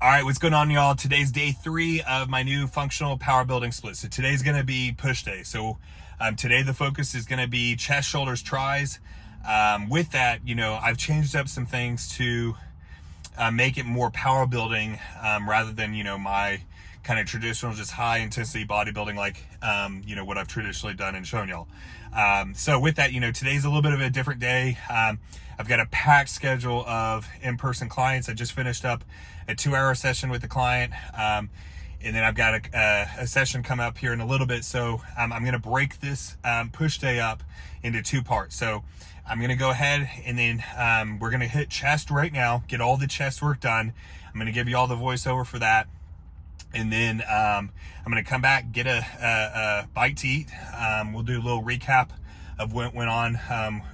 All right, what's going on, y'all? Today's day 3 of my new functional power building split. So today's going to be push day. So today the focus is going to be chest, shoulders, tries. With that, I've changed up some things to make it more power building rather than, my kind of traditional, just high intensity bodybuilding like, what I've traditionally done and shown y'all. So with that, today's a little bit of a different day. I've got a packed schedule of in-person clients. I just finished up a 2-hour session with the client. And then I've got a session come up here in a little bit. So I'm going to break this push day up into 2 parts. So I'm going to go ahead and then we're going to hit chest right now, get all the chest work done. I'm going to give you all the voiceover for that. And then I'm going to come back, get a bite to eat. We'll do a little recap of what went on,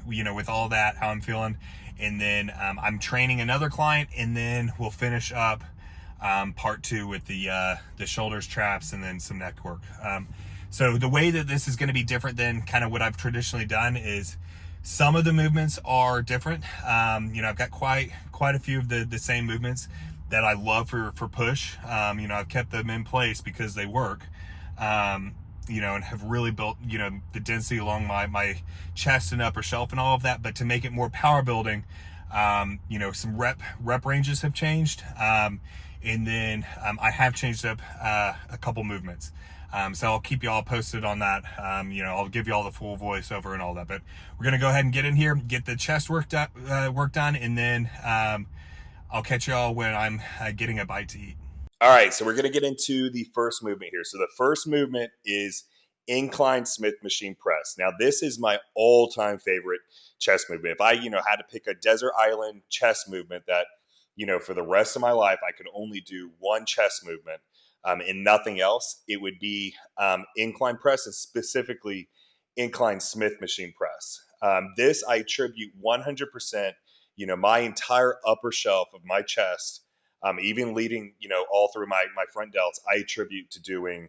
with all that, how I'm feeling. And then I'm training another client, and then we'll finish up part 2 with the shoulders, traps, and then some neck work. So the way that this is going to be different than kind of what I've traditionally done is some of the movements are different. I've got quite a few of the same movements that I love for push. I've kept them in place because they work. And have really built, the density along my chest and upper shelf and all of that. But to make it more power building, some rep ranges have changed. And then I have changed up a couple movements. So I'll keep you all posted on that. I'll give you all the full voiceover and all that. But we're going to go ahead and get in here, get the chest work done, and then I'll catch you all when I'm getting a bite to eat. All right, so we're going to get into the first movement here. So the first movement is incline Smith machine press. Now, this is my all-time favorite chest movement. If I, had to pick a desert island chest movement that, for the rest of my life, I could only do one chest movement and nothing else, it would be incline press, and specifically incline Smith machine press. This I attribute 100%, my entire upper shelf of my chest, even leading, all through my front delts, I attribute to doing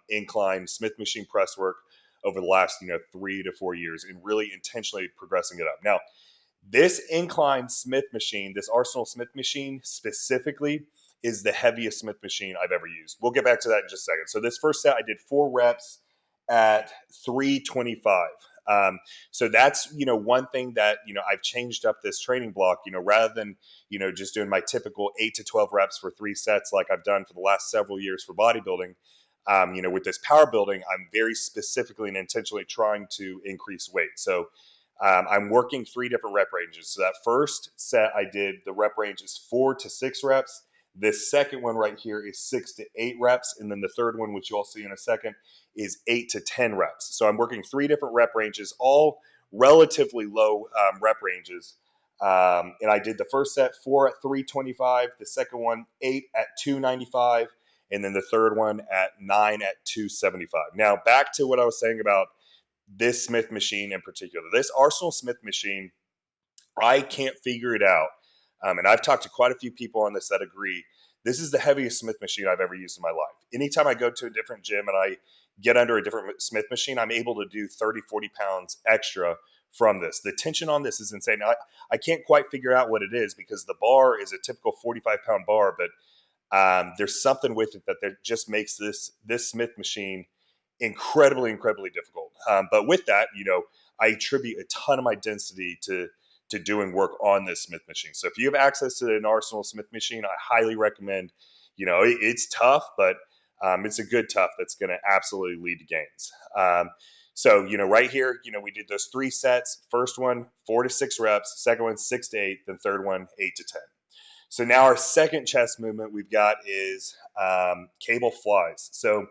incline Smith machine press work over the last, 3 to 4 years, and really intentionally progressing it up. Now, this incline Smith machine, this Arsenal Smith machine specifically, is the heaviest Smith machine I've ever used. We'll get back to that in just a second. So this first set, I did 4 reps at 325. So that's, one thing that, I've changed up this training block, rather than, just doing my typical 8 to 12 reps for 3 sets like I've done for the last several years for bodybuilding. With this power building, I'm very specifically and intentionally trying to increase weight. So I'm working 3 different rep ranges. So that first set I did, the rep range is 4 to 6 reps. This second one right here is 6 to 8 reps. And then the third one, which you'll see in a second, is 8 to 10 reps. So I'm working 3 different rep ranges, all relatively low rep ranges. And I did the first set 4 at 325, the second one 8 at 295, and then the third one at 9 at 275. Now back to what I was saying about this Smith machine in particular. This Arsenal Smith machine, I can't figure it out. And I've talked to quite a few people on this that agree. This is the heaviest Smith machine I've ever used in my life. Anytime I go to a different gym and I get under a different Smith machine, I'm able to do 30, 40 pounds extra from this. The tension on this is insane. Now, I can't quite figure out what it is because the bar is a typical 45-pound bar, but there's something with it that just makes this Smith machine incredibly difficult. But with that, I attribute a ton of my density to doing work on this Smith machine. So if you have access to an Arsenal Smith machine, I highly recommend. It's tough, but it's a good tough that's going to absolutely lead to gains. So right here, we did those 3 sets. First one, 4 to 6 reps. Second one, 6 to 8. Then third one, 8 to 10. So now our second chest movement we've got is cable flies. So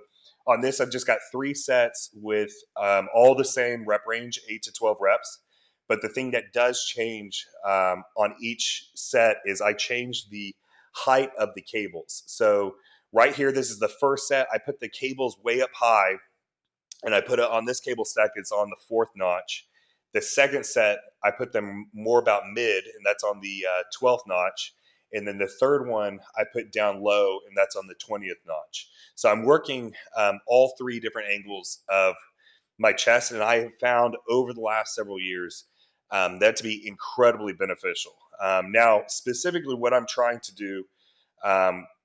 on this, I've just got 3 sets with all the same rep range, 8 to 12 reps. But the thing that does change on each set is I changed the height of the cables. So right here, this is the first set. I put the cables way up high, and I put it on this cable stack. It's on the 4th notch. The second set, I put them more about mid, and that's on the 12th notch. And then the third one, I put down low, and that's on the 20th notch. So I'm working all 3 different angles of my chest, and I have found over the last several years that to be incredibly beneficial. Now, specifically what I'm trying to do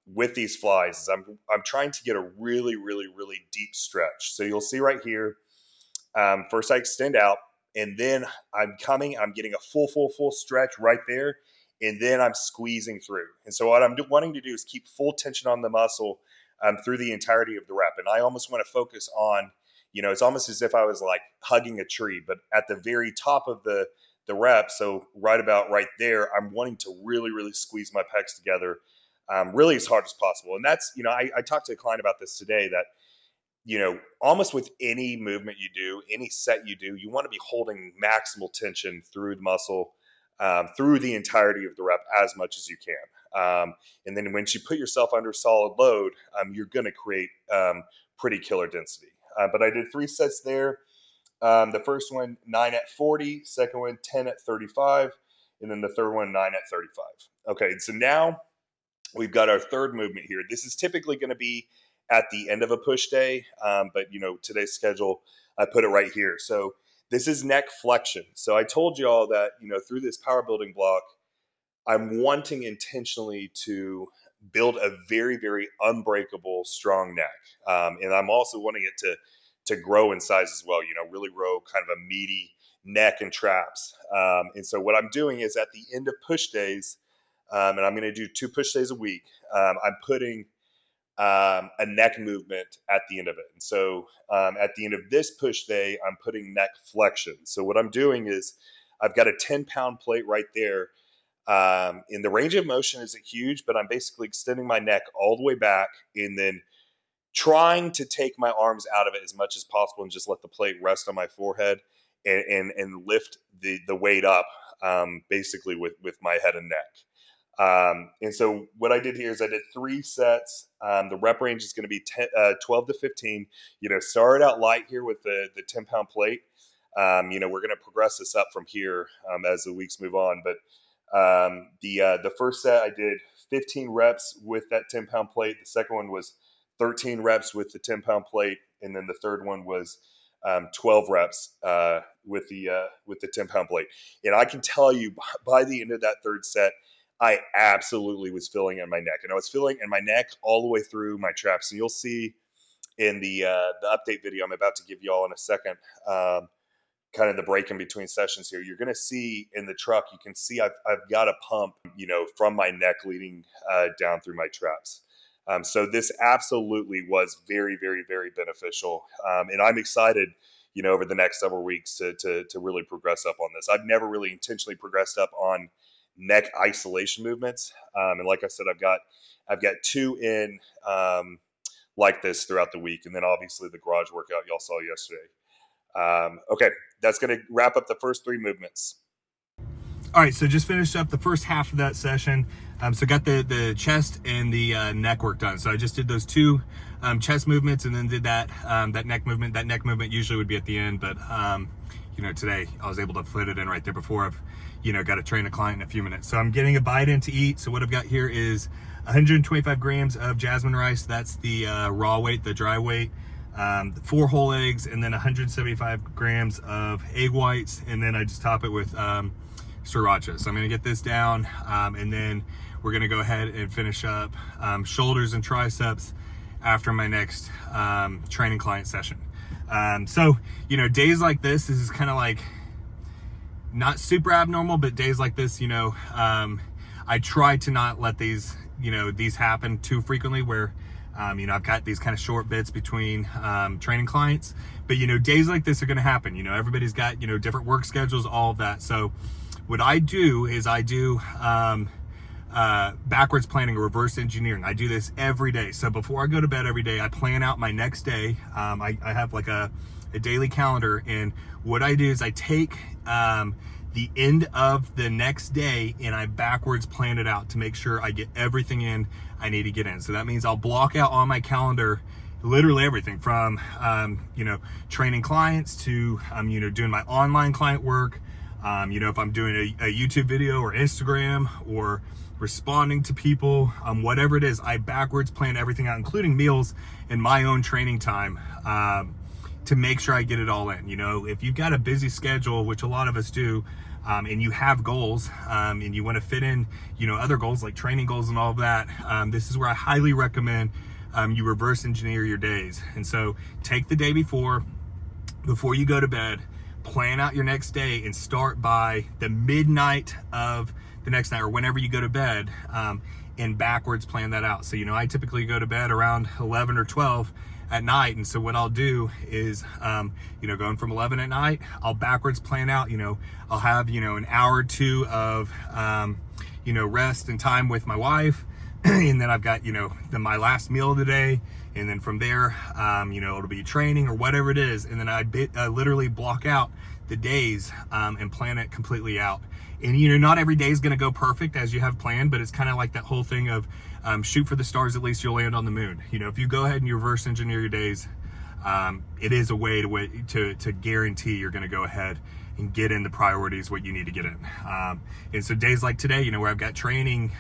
with these flies is I'm trying to get a really, really, really deep stretch. So you'll see right here, first I extend out, and then I'm getting a full stretch right there, and then I'm squeezing through. And so what I'm wanting to do is keep full tension on the muscle through the entirety of the rep. And I almost want to focus on, it's almost as if I was like hugging a tree, but at the very top of the rep, so right about right there, I'm wanting to really, really squeeze my pecs together, really as hard as possible. And that's, I talked to a client about this today that, almost with any movement you do, any set you do, you want to be holding maximal tension through the muscle, through the entirety of the rep as much as you can. And then once you put yourself under solid load, you're going to create pretty killer density. But I did 3 sets there. The first one, 9 at 40, second one, 10 at 35, and then the third one, 9 at 35. Okay, so now we've got our third movement here. This is typically going to be at the end of a push day, but today's schedule, I put it right here. So this is neck flexion. So I told you all that, through this power building block, I'm wanting intentionally to build a very, very unbreakable, strong neck. And I'm also wanting it to grow in size as well, really grow kind of a meaty neck and traps. And so what I'm doing is at the end of push days, and I'm going to do 2 push days a week, I'm putting a neck movement at the end of it. And so at the end of this push day, I'm putting neck flexion. So what I'm doing is I've got a 10-pound plate right there. In the range of motion isn't huge, but I'm basically extending my neck all the way back and then trying to take my arms out of it as much as possible and just let the plate rest on my forehead and lift the weight up, basically with my head and neck. And so what I did here is I did 3 sets. The rep range is going to be 12 to 15. Started out light here with the 10-pound plate. We're going to progress this up from here as the weeks move on. But the first set I did 15 reps with that 10-pound plate. The second one was 13 reps with the 10-pound plate, and then the third one was 12 reps with the 10-pound plate. And I can tell you, by the end of that third set, I absolutely was feeling it in my neck, and I was feeling it in my neck all the way through my traps. And you'll see in the update video I'm about to give you all in a second, kind of the break in between sessions here. You're going to see in the truck, you can see I've got a pump, from my neck leading down through my traps. So this absolutely was very, very, very beneficial. And I'm excited, over the next several weeks to really progress up on this. I've never really intentionally progressed up on neck isolation movements. And like I said, I've got 2 in like this throughout the week. And then obviously the garage workout y'all saw yesterday. Okay, that's going to wrap up the first 3 movements. All right, so just finished up the first half of that session. So got the chest and the neck work done. So I just did those 2 chest movements and then did that neck movement. That neck movement usually would be at the end, but today I was able to fit it in right there before I've got to train a client in a few minutes. So I'm getting a bite in to eat. So what I've got here is 125 grams of jasmine rice. That's the raw weight, the dry weight. 4 whole eggs, and then 175 grams of egg whites, and then I just top it with sriracha. So I'm going to get this down, and then we're going to go ahead and finish up shoulders and triceps after my next training client session. So days like this is kind of like not super abnormal, but days like this, I try to not let these happen too frequently where I've got these kind of short bits between training clients, but days like this are going to happen. Everybody's got different work schedules, all of that. So what I do is I do backwards planning or reverse engineering. I do this every day. So before I go to bed every day, I plan out my next day. I have like a daily calendar, and what I do is I take the end of the next day and I backwards plan it out to make sure I get everything in I need to get in. So that means I'll block out on my calendar literally everything from training clients to doing my online client work, if I'm doing a YouTube video or Instagram or responding to people, whatever it is, I backwards plan everything out, including meals and my own training time, to make sure I get it all in. If you've got a busy schedule, which a lot of us do, and you have goals, and you want to fit in, other goals like training goals and all of that, this is where I highly recommend you reverse engineer your days. And so take the day before you go to bed, plan out your next day, and start by the midnight of the next night or whenever you go to bed, and backwards plan that out. So, I typically go to bed around 11 or 12 at night. And so what I'll do is, going from 11 at night, I'll backwards plan out, I'll have, an hour or two of, rest and time with my wife. And then I've got, my last meal of the day. And then from there, it'll be training or whatever it is. And then I literally block out the days, and plan it completely out. And, not every day is going to go perfect as you have planned, but it's kind of like that whole thing of shoot for the stars, at least you'll land on the moon. If you go ahead and you reverse engineer your days, it is a way to guarantee you're going to go ahead and get in the priorities what you need to get in. And so days like today, where I've got training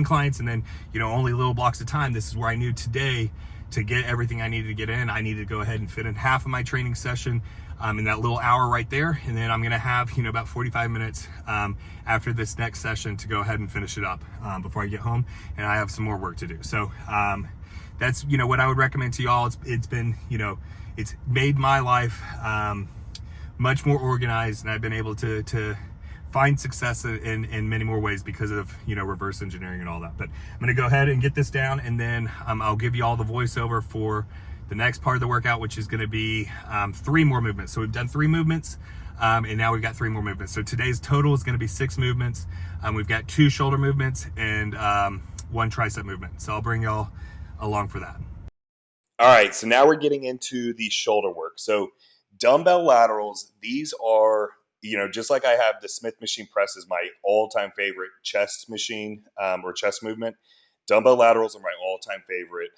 clients, and then, only little blocks of time, this is where I knew today to get everything I needed to get in, I needed to go ahead and fit in half of my training session in that little hour right there. And then I'm going to have, about 45 minutes after this next session to go ahead and finish it up before I get home. And I have some more work to do. So that's, what I would recommend to y'all. It's been, it's made my life much more organized, and I've been able to find success in many more ways because of, reverse engineering and all that. But I'm going to go ahead and get this down, and then I'll give you all the voiceover for the next part of the workout, which is going to be 3 more movements. So we've done 3 movements, and now we've got 3 more movements. So today's total is going to be 6 movements. We've got 2 shoulder movements and 1 tricep movement. So I'll bring y'all along for that. All right, so now we're getting into the shoulder work. So dumbbell laterals, these are, just like I have the Smith machine press is my all-time favorite chest machine or chest movement. Dumbbell laterals are my all-time favorite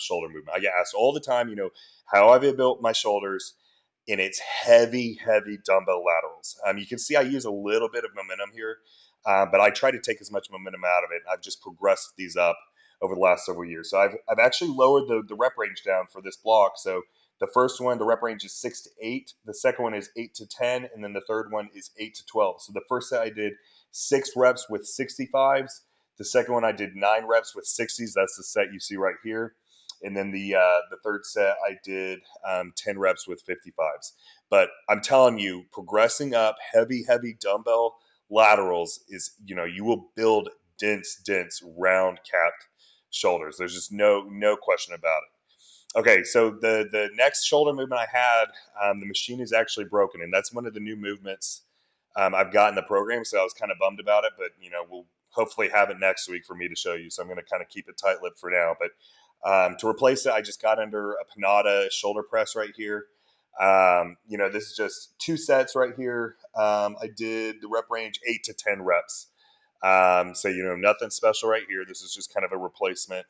shoulder movement. I get asked all the time, how have I built my shoulders? And it's heavy, heavy dumbbell laterals. You can see I use a little bit of momentum here, but I try to take as much momentum out of it. I've just progressed these up over the last several years. So I've actually lowered the rep range down for this block. So the first one, the rep range is 6 to 8. The second one is 8 to 10. And then the third one is 8 to 12. So the first set I did 6 reps with 65s. The second one I did 9 reps with 60s. That's the set you see right here. And then the third set I did 10 reps with 55s. But I'm telling you, progressing up heavy, heavy dumbbell laterals is, you will build dense, round capped shoulders. There's just no question about it. Okay, so the next shoulder movement I had, the machine is actually broken, and that's one of the new movements I've got in the program, so I was kind of bummed about it, but, we'll hopefully have it next week for me to show you, so I'm going to kind of keep it tight-lipped for now. But to replace it, I just got under a Panada shoulder press right here. This is just 2 sets right here. I did the rep range 8 to 10 reps. So, nothing special right here. This is just kind of a replacement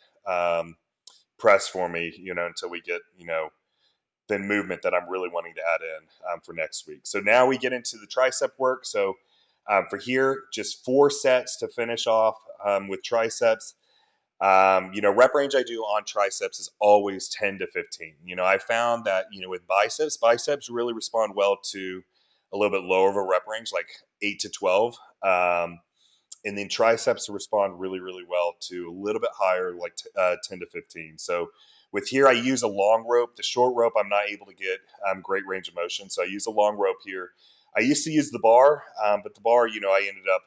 press for me, until we get, the movement that I'm really wanting to add in for next week. So now we get into the tricep work. So for here, just 4 sets to finish off with triceps. Rep range I do on triceps is always 10 to 15. I found that, with biceps really respond well to a little bit lower of a rep range, like 8 to 12. And then triceps respond really, really well to a little bit higher, like 10 to 15. So with here, I use a long rope. The short rope, I'm not able to get great range of motion. So I use a long rope here. I used to use the bar, but the bar, I ended up,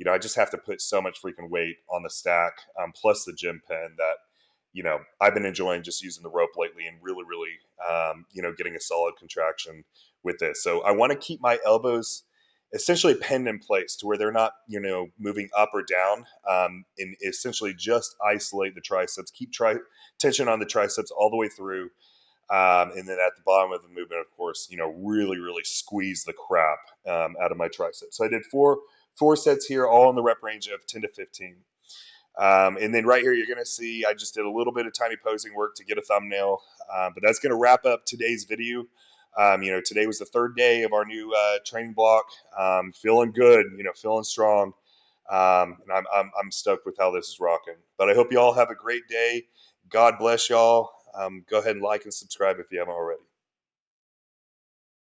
I just have to put so much freaking weight on the stack, plus the gym pen that, I've been enjoying just using the rope lately and really, really, getting a solid contraction with this. So I want to keep my elbows essentially pinned in place to where they're not, moving up or down, and essentially just isolate the triceps, keep tension on the triceps all the way through. And then at the bottom of the movement, of course, really, really squeeze the crap out of my triceps. So I did four sets here, all in the rep range of 10 to 15. And then right here, you're going to see I just did a little bit of tiny posing work to get a thumbnail. But that's going to wrap up today's video. Today was the 3rd day of our new training block. Feeling good, feeling strong. And I'm stoked with how this is rocking. But I hope you all have a great day. God bless y'all. Go ahead and like and subscribe if you haven't already.